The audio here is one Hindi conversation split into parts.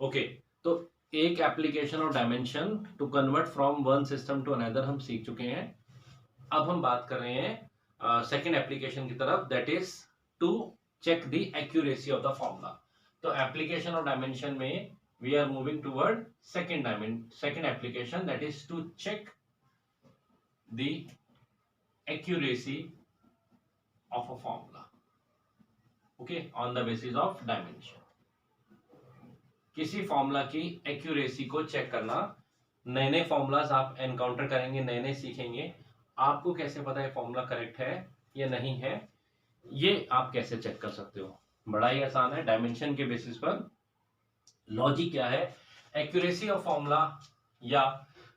ओके, तो एक एप्लीकेशन और dimension to convert from one system to another हम सीख चुके हैं। अब हम बात कर रहे हैं सेकेंड एप्लीकेशन की तरफ, that is to check the accuracy of the formula. तो एप्लीकेशन और डायमेंशन में we are moving toward second application, that is to check the accuracy of a formula, okay, on the basis of dimension. किसी फॉर्मूला की एक्यूरेसी को चेक करना, नए नए फॉर्मूलाज आप एनकाउंटर करेंगे, नए नए सीखेंगे। आपको कैसे पता है फॉर्मूला करेक्ट है या नहीं है, ये आप कैसे चेक कर सकते हो? बड़ा ही आसान है। डायमेंशन के बेसिस पर लॉजिक क्या है, एक्यूरेसी ऑफ फॉर्मूला या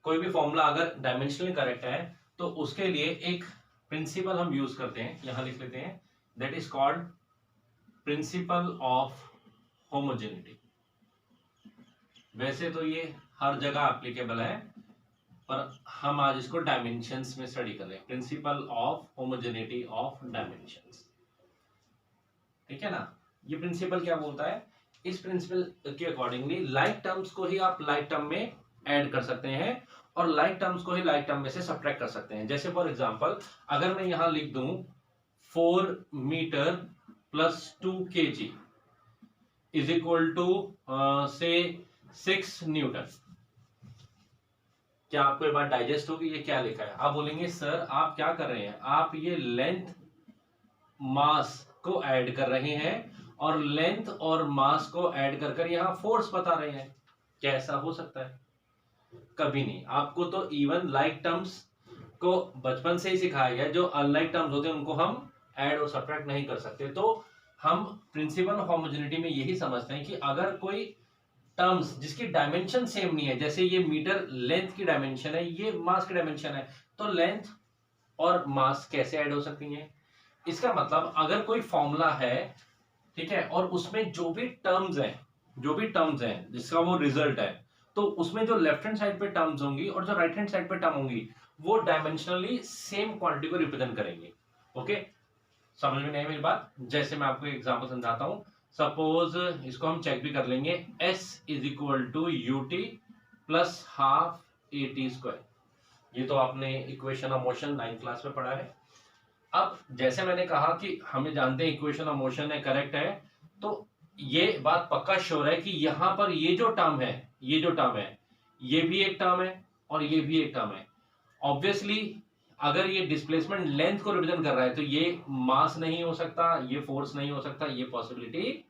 कोई भी फॉर्मूला अगर डायमेंशनली करेक्ट है तो उसके लिए एक प्रिंसिपल हम यूज करते हैं, यहां लिख लेते हैं, that is called principle of homogeneity. वैसे तो ये हर जगह एप्लीकेबल है, पर हम आज इसको डायमेंशंस में स्टडी कर रहे हैं, principle of homogeneity of dimensions. ठीक है ना? ये प्रिंसिपल क्या बोलता है? इस प्रिंसिपल के अकॉर्डिंगली लाइक टर्म्स को ही आप लाइक टर्म में ऐड कर सकते हैं और लाइक टर्म्स को ही लाइक टर्म में से सब्ट्रैक्ट कर सकते हैं। जैसे फॉर एग्जांपल अगर मैं यहां लिख दूं 4 meter plus 2 kg is equal to say 6 Newton, क्या आपको ये बात डाइजेस्ट होगी? ये क्या लिखा है? आप बोलेंगे सर आप क्या कर रहे हैं, आप ये लेंथ मास को ऐड कर रहे हैं और लेंथ और मास को ऐड कर कर यहां फोर्स बता रहे हैं। क्या ऐसा हो सकता है? कभी नहीं। आपको तो इवन लाइक टर्म्स को बचपन से ही सिखाया गया, जो अनलाइक टर्म्स होते हैं उनको हम ऐड और सब्ट्रैक्ट नहीं कर सकते। तो हम प्रिंसिपल ऑफ होमोजेनिटी में यही समझते हैं कि अगर कोई टर्म्स जिसकी डायमेंशन सेम नहीं है, जैसे ये मीटर लेंथ की डायमेंशन है, ये मास की डायमेंशन है, तो लेंथ और मास कैसे ऐड हो सकती हैं? इसका मतलब अगर कोई फॉर्मूला है, ठीक है, और उसमें जो भी टर्म्स हैं जिसका वो रिजल्ट है, तो उसमें जो लेफ्ट हैंड साइड पे टर्म्स होंगी और जो राइट हैंड साइड पे टर्म होंगी वो डायमेंशनली सेम क्वांटिटी को रिप्रेजेंट करेंगे। ओके, समझ में नहीं मेरी बात? जैसे मैं आपको एग्जांपल समझाता हूं। सपोज इसको हम चेक भी कर लेंगे, S is equal to u t plus half a square. ये तो आपने equation of motion 9th class में पढ़ा है। अब जैसे मैंने कहा कि हमें जानते हैं इक्वेशन ऑफ मोशन है, करेक्ट है, तो ये बात पक्का श्योर है कि यहां पर ये जो टर्म है, ये भी एक टर्म है और ये भी एक टर्म है। ऑब्वियसली अगर ये डिस्प्लेसमेंट लेंथ को रिप्रेजेंट कर रहा है तो ये मास नहीं हो सकता, ये फोर्स नहीं हो सकता, ये पॉसिबिलिटी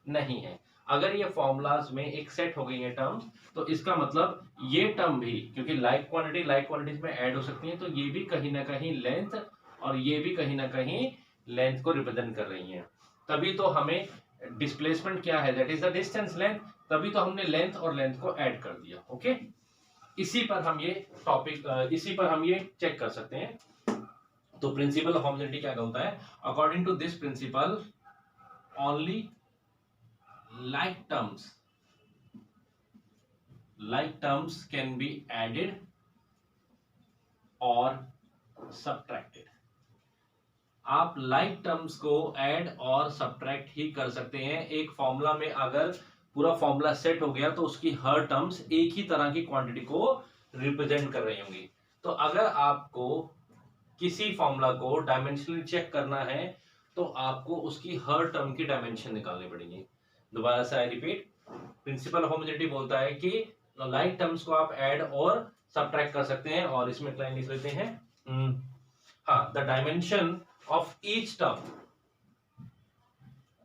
नहीं है। अगर ये फॉर्मूलाज में एक सेट हो गई है टर्म्स, तो इसका मतलब ये टर्म भी, क्योंकि लाइक क्वांटिटीज में ऐड हो सकती है, तो ये भी कहीं ना कहीं लेंथ और ये भी कहीं ना कहीं लेंथ को रिप्रेजेंट कर रही हैं। तभी तो हमें डिस्प्लेसमेंट क्या है, that is the distance length, तभी तो हमने लेंथ और लेंथ को ऐड कर दिया। ओके, इसी पर हम ये चेक कर सकते हैं। तो प्रिंसिपल ऑफ होमोजेनिटी क्या होता है? According to this principle only like terms can be added or subtracted। आप like terms को add और subtract ही कर सकते हैं। एक फॉर्मूला में अगर पूरा फॉर्मूला सेट हो गया तो उसकी हर टर्म्स एक ही तरह की क्वांटिटी को रिप्रेजेंट कर रही होंगी। तो अगर आपको किसी फॉर्मूला को डायमेंशनली चेक करना है तो आपको उसकी हर टर्म की डायमेंशन निकालनी पड़ेगी। दोबारा से I repeat, principle of homogeneity बोलता है कि लाइक टर्म्स को आप ऐड और सब्ट्रैक्ट कर सकते हैं, और इसमें लाइन लिख लेते हैं, हाँ, the dimension of each term,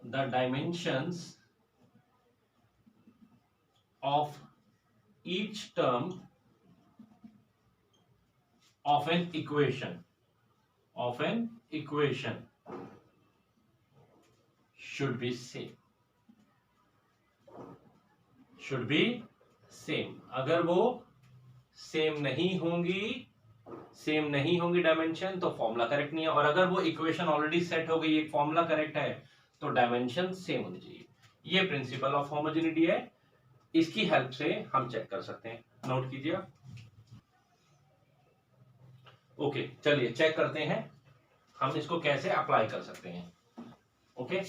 the dimensions of each term of an equation should be same। अगर वो सेम नहीं होंगी डायमेंशन तो फॉर्मूला करेक्ट नहीं है, और अगर वो इक्वेशन ऑलरेडी सेट हो गई, एक फॉर्मूला करेक्ट है, तो डायमेंशन सेम होनी चाहिए। ये प्रिंसिपल ऑफ होमोजेनिटी है, इसकी हेल्प से हम चेक कर सकते हैं। नोट कीजिए। ओके, चलिए चेक करते हैं हम इसको कैसे अप्लाई कर सकते हैं। ओके,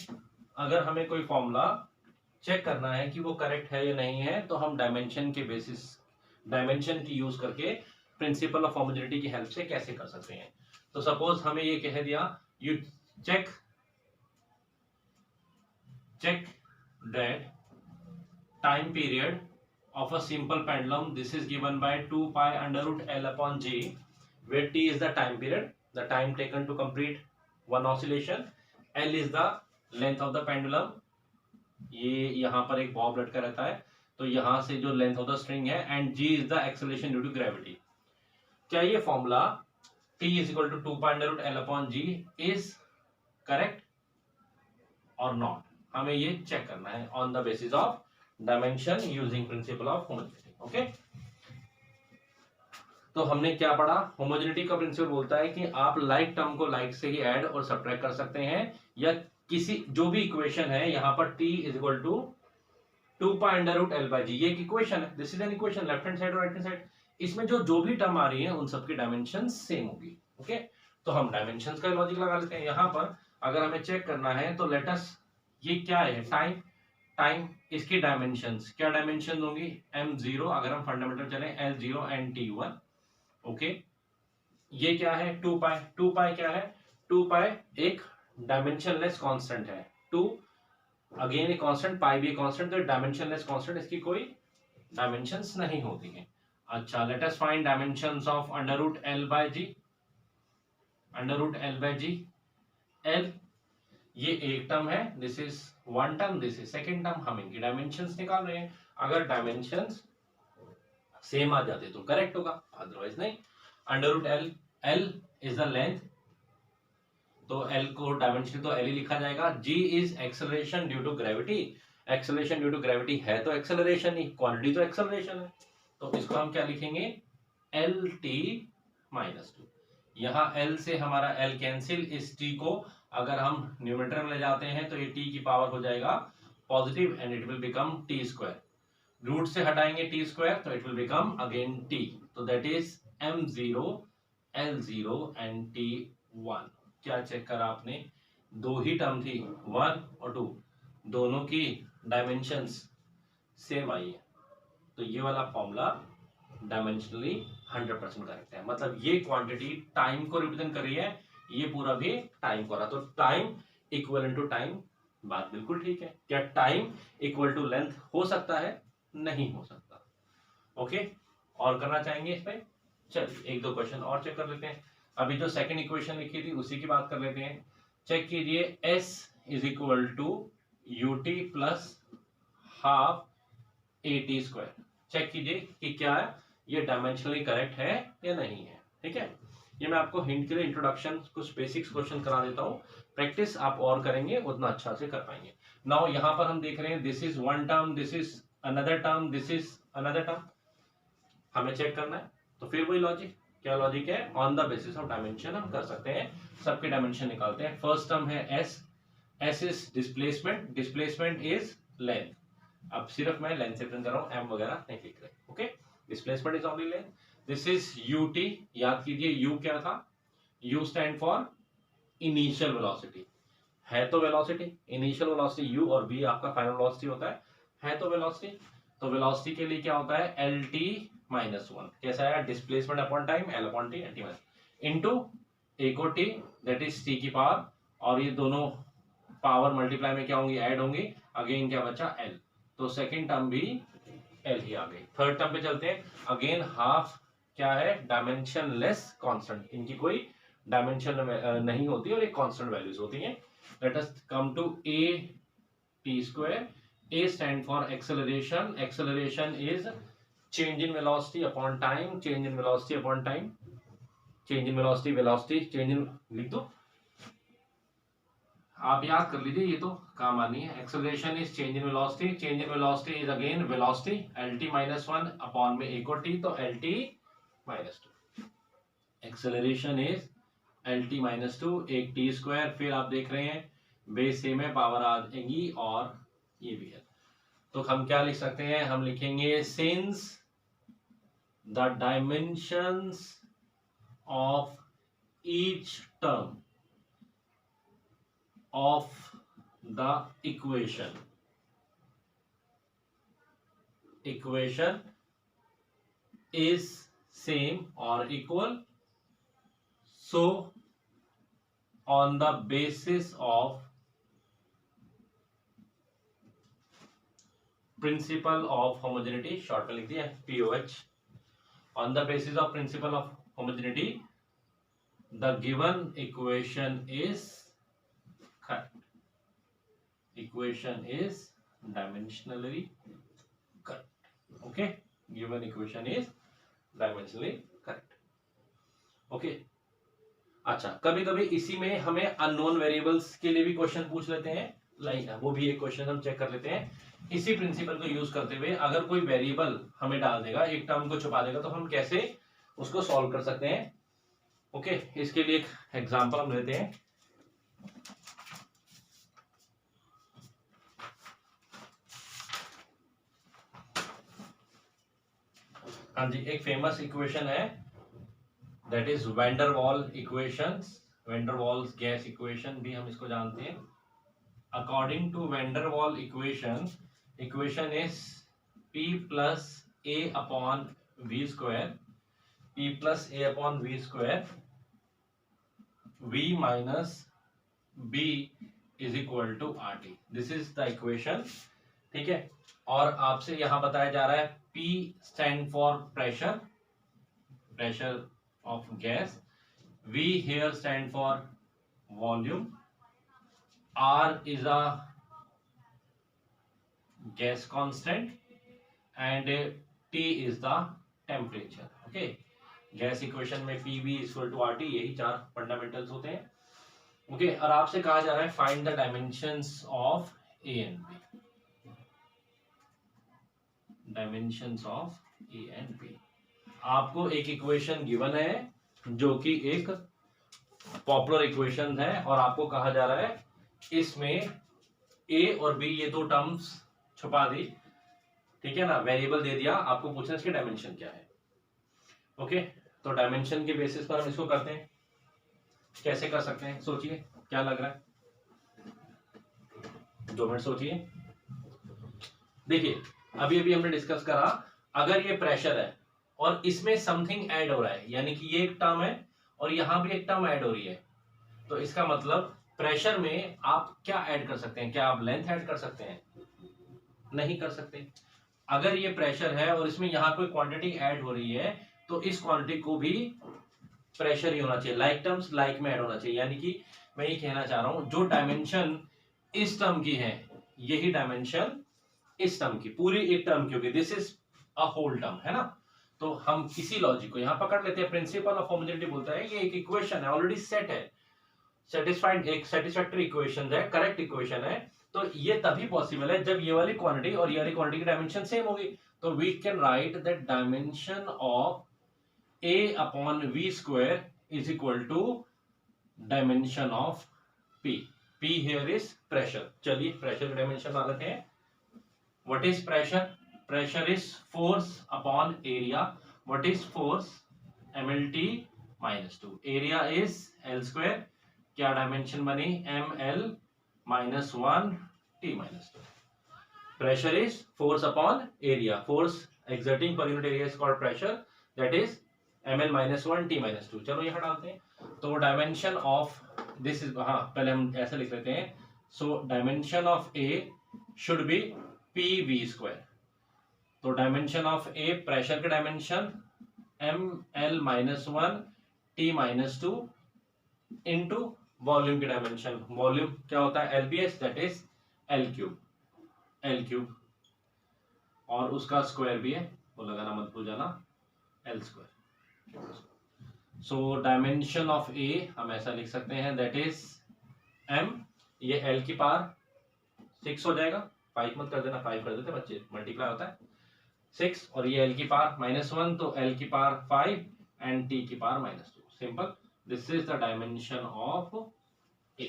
अगर हमें कोई फॉर्मूला चेक करना है कि वो करेक्ट है या नहीं है, तो हम डायमेंशन के बेसिस, डायमेंशन की यूज करके प्रिंसिपल ऑफ होमोजेनिटी की हेल्प से कैसे कर सकते हैं। तो सपोज हमें ये कह दिया, you check that time period of a simple pendulum, this is given by 2 pi under root L upon G, where T is the time period, the time taken to complete one oscillation, L is the length of the pendulum, ये यहाँ पर एक बॉब लटका रहता है, तो यहाँ से जो लेंथ ऑफ द स्ट्रिंग है, and G is the acceleration due to gravity। क्या ये formula T is equal to 2 pi under root L upon G is correct or not, हमें ये चेक करना है on the basis of dimension using principle of homogeneity. Okay, तो हमने क्या पढ़ा, होमोजेनिटी का प्रिंसिपल बोलता है कि आप लाइक टर्म को लाइक से ही ऐड और सब्ट्रैक्ट कर सकते हैं, या किसी जो भी इक्वेशन है, यहां पर t is equal to 2 pi under root L by G, ये एक इक्वेशन है, this is an equation, left hand side और राइट हैंड साइड, इसमें जो भी टर्म आ रही है उन सबकी डायमेंशन सेम होगी। ओके, तो हम डायमेंशन का लॉजिक लगा लेते हैं। यहाँ पर अगर हमें चेक करना है तो लेट अस, ये क्या है, टाइम, इसकी डायमेंशंस, क्या डायमेंशन होंगी, m0, अगर हम फंडामेंटल चलें L0 एंड T1। ओके, ये क्या है, 2 पाई क्या है, 2 पाई एक डायमेंशनलेस कांस्टेंट है, 2 अगेन ए कांस्टेंट, पाई भी कांस्टेंट, तो डायमेंशनलेस कांस्टेंट, इसकी कोई डायमेंशंस नहीं होती हैं। अच्छा, let us find dimensions of under root L by g, under root L by g, L ये एक टर्म है, this is one term, this is second term, हम इनकी डायमेंशंस निकाल रहे हैं, अगर डायमेंशंस सेम आ जाते तो करेक्ट होगा, अदरवाइज नहीं। Under root L is the length, तो एल को डायमेंशन तो एल ही लिखा जाएगा। G is acceleration due to gravity, acceleration due to gravity है तो एक्सेलरेशन ही, क्वांटिटी तो एक्सेलरेशन है, तो इसको हम क्या लिखेंगे, एल टी माइनस 2, यहाँ एल से हमारा एल कैंसिल, इस टी को अगर हम न्यूमरेटर में ले जाते हैं तो ये टी की पावर हो जाएगा positive and it will become T square, root से हटाएंगे टी स्क्वायर तो it will become again T, तो that is m0 l0 and t1। क्या चेक करा आपने, दो ही टर्म थी 1 और 2, दोनों की डायमेंशंस सेम आई है, तो ये वाला फॉर्मूला डायमेंशनली 100% करेक्ट है, मतलब ये क्वांटिटी टाइम को रिप्रेजेंट कर रही है, ये पूरा भी टाइम को रहा, तो टाइम इक्वल टू टाइम, बात बिल्कुल ठीक है। क्या टाइम इक्वल टू लेंथ हो सकता है, नहीं हो सकता। ओके, और करना चाहेंगे इस पे, चलिए एक दो क्वेश्चन और चेक कर लेते हैं। अभी जो सेकंड इक्वेशन लिखी थी उसी की बात कर लेते हैं। चेक कीजिए, s is equal to ut plus half at square, check कीजिए कि क्या ये डायमेंशनली करेक्ट है या नहीं है। ठीक है, ये मैं आपको हिंट के लिए इंट्रोडक्शन कुछ बेसिक्स क्वेश्चन करा देता हूँ, प्रैक्टिस आप और करेंगे उतना अच्छा से कर पाएंगे। नाउ यहाँ पर हम देख रहे हैं this is one term, this is another term, this is another term, हमें चेक करना है, तो फिर वही लॉजिक, क्या लॉजिक है, on the basis of dimension हम कर सकते हैं, सबके डायमेंशन निकालते हैं। फर्स्ट टर्म है s is displacement, displacement is length, अब सिर्फ मैं लेंथ से प्रिंट कर रहा हूँ, m वगैरह नहीं लिख रहे। Okay, displacement is only length, this is ut, याद कीजिए u क्या था, u stand for initial velocity, है तो वेलोसिटी, इनिशियल वेलोसिटी u और v आपका फाइनल वेलोसिटी होता है तो वेलोसिटी, तो वेलोसिटी के लिए क्या होता है, एल टी माइनस 1, कैसा है, displacement upon time, L upon T, L T minus into A को टी, दैट इज टी की पावर, और ये दोनों पावर मल्टीप्लाई में क्या होंगी, ऐड होंगी, अगेन क्या बचा, एल, तो सेकेंड टर्म भी एल ही आ गई। थर्ड टर्म पे चलते हैं, अगेन हाफ क्या है, डायमेंशनलेस कांस्टेंट, इनकी कोई डायमेंशन नहीं होती और ये कांस्टेंट वैल्यूज होती हैं। Let us come to a t square, a stand for acceleration, acceleration is change in velocity upon time, change in velocity upon time, change in velocity, velocity change in, लिख दो आप, याद कर लीजिए, ये तो काम आनी है। Acceleration is change in velocity, change in velocity is again velocity, L T minus 1 upon में एक और टी, तो L T minus 2, acceleration is L T minus 2, एक टी स्क्वायर, फिर आप देख रहे हैं बेस सेम है, पावर आ जाएगी और ये भी है, तो हम क्या लिख सकते हैं, हम लिखेंगे since the dimensions of each term of the equation equation is same or equal, so on the basis of principle of homogeneity, short में लिख दिया POH, on the basis of principle of homogeneity the given equation is correct. Equation is dimensionally correct. Okay, given equation is dimensionally correct. Okay, अच्छा, कभी कभी इसी में हमें अननोन वेरिएबल्स के लिए भी क्वेश्चन पूछ लेते हैं, लाइक वो भी एक क्वेश्चन हम चेक कर लेते हैं। इसी प्रिंसिपल को यूज करते हुए अगर कोई वेरिएबल हमें डाल देगा, एक टर्म को छुपा देगा, तो हम कैसे उसको सॉल्व कर सकते हैं। ओके, इसके लिए एक एग्जांपल हम लेते हैं। हाँ जी, एक फेमस इक्वेशन है, that is van der Waal equations, van der Waals gas equation भी हम इसको जानते हैं। According to van der Waal equation, equation is P plus A upon V square, P plus A upon V square, V minus B is equal to RT। This is the equation, ठीक है। और आपसे यहां बताया जा रहा है P stand for pressure, pressure of gas, V here stand for volume, R is a gas constant and T is the temperature. Okay, gas equation में PV is equal to RT, यही चार फंडामेंटल्स होते हैं। ओके, और आपसे कहा जा रहा है find the dimensions of A and B, dimensions of A and B। आपको एक इक्वेशन गिवन है जो कि एक पॉपुलर इक्वेशन है, और आपको कहा जा रहा है इसमें A और B ये दो टर्म्स छुपा दी, ठीक है ना, वेरिएबल दे दिया, आपको पूछना इसके डायमेंशन क्या है। ओके, तो डायमेंशन के बेसिस पर हम इसको करते हैं। कैसे कर सकते हैं, सोचिए क्या लग रहा है, 2 मिनट सोचिए। देखिए, अभी अभी हमने डिस्कस करा, अगर ये प्रेशर है और इसमें समथिंग ऐड हो रहा है, यानी कि ये एक टर्म है और यहां भी एक टर्म ऐड हो रही है, तो इसका मतलब प्रेशर में आप क्या ऐड कर सकते हैं? क्या आप लेंथ ऐड कर सकते हैं? नहीं कर सकते। अगर ये प्रेशर है और इसमें यहां कोई क्वांटिटी ऐड हो रही है, तो इस क्वांटिटी को भी प्रेशर ही होना चाहिए, लाइक टर्म्स लाइक में ऐड होना चाहिए। यानी कि मैं ये कहना चाह रहा हूं, जो डायमेंशन इस टर्म की है, यही डायमेंशन इस टर्म की, पूरी एक टर्म की होगी। This is a whole term, है ना। तो हम इसी लॉजिक को यहां पकड़ लेते हैं। प्रिंसिपल ऑफ होमोजेनिटी बोलता है ये एक इक्वेशन है, ऑलरेडी सेट है, सेटिस्फाइड, एक सेटिस्फैक्टरी इक्वेशन है, करेक्ट इक्वेशन है। तो ये तभी पॉसिबल है जब ये वाली क्वांटिटी और ये वाली क्वांटिटी की डायमेंशन सेम होगी। तो we can write that dimension of A upon V square is equal to dimension of P। P here is pressure. चलिए प्रेशर की डायमेंशन मान लेते हैं। What is pressure? Pressure is force upon area. What is force? MLT minus 2. Area is L square. क्या डायमेंशन बनी? ML minus 1 T minus 2. Pressure is force upon area. Force exerting per unit area is called pressure. That is ML minus 1 T minus 2. चलो यहाँ डालते हैं। तो डायमेंशन ऑफ दिस इज, हाँ पहले हम ऐसे लिख लेते हैं। सो dimension of A should be PV square। तो डायमेंशन ऑफ ए, प्रेशर का dimension ML minus 1 T minus 2 into volume की डायमेंशन। वॉल्यूम क्या होता है? LBS, that is L cube, और उसका स्क्वायर भी है, वो लगाना मत भूल जाना, L square. So dimension of A हम ऐसा लिख सकते हैं, दैट इज M, ये L की पावर 6 हो जाएगा, 5 मत कर देना, 5 कर देते बच्चे, मल्टीप्लाई होता है 6, और ये L की पावर माइनस 1, तो L की पावर 5 एंड T की power minus 2। Simple, this is the dimension of A।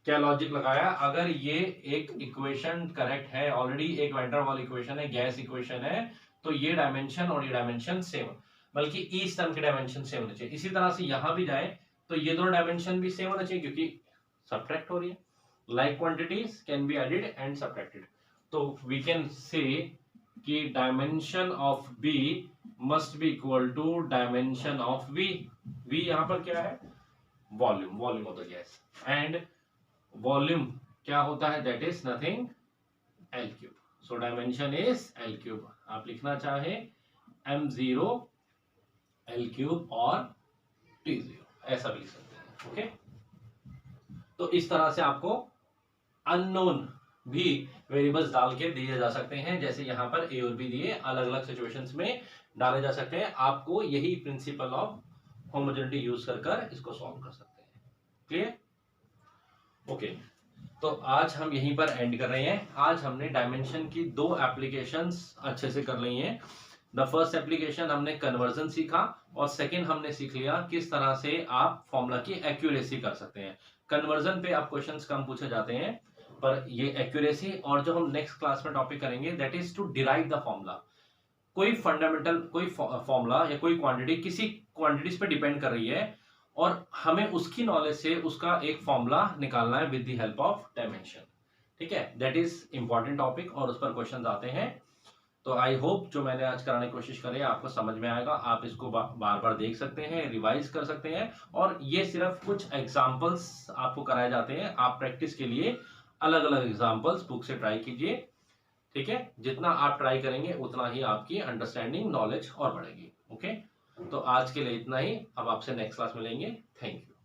क्या लॉजिक लगाया? अगर ये एक इक्वेशन करेक्ट है, ऑलरेडी एक वैन डर वाल इक्वेशन है, गैस इक्वेशन है, तो ये डायमेंशन और ये डायमेंशन सेम, बल्कि इस टर्म की डायमेंशन सेम होनी चाहिए। इसी तरह से यहां भी जाए तो ये दोनों डायमेंशन भी सेम होना चाहिए, क्योंकि सब्ट्रैक्ट हो रही है। Like quantities can be added and subtracted. तो वी कैन से कि dimension of B must be equal to dimension of V. V यहां पर क्या है, volume, volume of the gas, and volume क्या होता है, that is nothing L cube. So dimension is L cube. आप लिखना चाहे m0 एल क्यूब और t0, ऐसा भी लिख सकते हैं। ओके, तो इस तरह से आपको अननोन भी वेरिएबल्स डाल के दिए जा सकते हैं, जैसे यहां पर ए और बी दिए, अलग अलग सिचुएशंस में डाले जा सकते हैं। आपको यही प्रिंसिपल ऑफ होमोजेनिटी यूज कर इसको सॉल्व कर सकते हैं। क्लियर? ओके, तो आज हम यहीं पर एंड कर रहे हैं। आज हमने डायमेंशन की दो एप्लीकेशंस अच्छे से कर ली हैं। द फर्स्ट एप्लीकेशन हमने कन्वर्जन सीखा, और सेकंड हमने सीख लिया किस तरह से आप फॉर्मूला की एक्यूरेसी कर सकते हैं। कन्वर्जन पे आप क्वेश्चंस कम पूछे जाते हैं, पर ये एक्यूरेसी, और जो हम नेक्स्ट क्लास में टॉपिक करेंगे that is to derive the formula. कोई फंडामेंटल, कोई फॉर्मूला या कोई क्वांटिटी किसी क्वांटिटीज पे डिपेंड कर रही है, और हमें उसकी नॉलेज से उसका एक फॉर्मूला निकालना है with the help of dimension. ठीक है, दैट इज इंपॉर्टेंट टॉपिक, और उस पर क्वेश्चन आते हैं। तो आई होप जो मैंने आज कराने की कोशिश करी आपको समझ में आएगा। आप इसको बार बार देख सकते हैं, रिवाइज कर सकते हैं, और ये सिर्फ कुछ एग्जांपल्स आपको कराए जाते हैं। आप प्रैक्टिस के लिए अलग अलग एग्जांपल्स बुक से ट्राई कीजिए। ठीक है, जितना आप ट्राई करेंगे उतना ही आपकी अंडरस्टैंडिंग, नॉलेज और बढ़ेगी। ओके, तो आज के लिए इतना ही। अब आपसे नेक्स्ट क्लास में मिलेंगे। Thank you.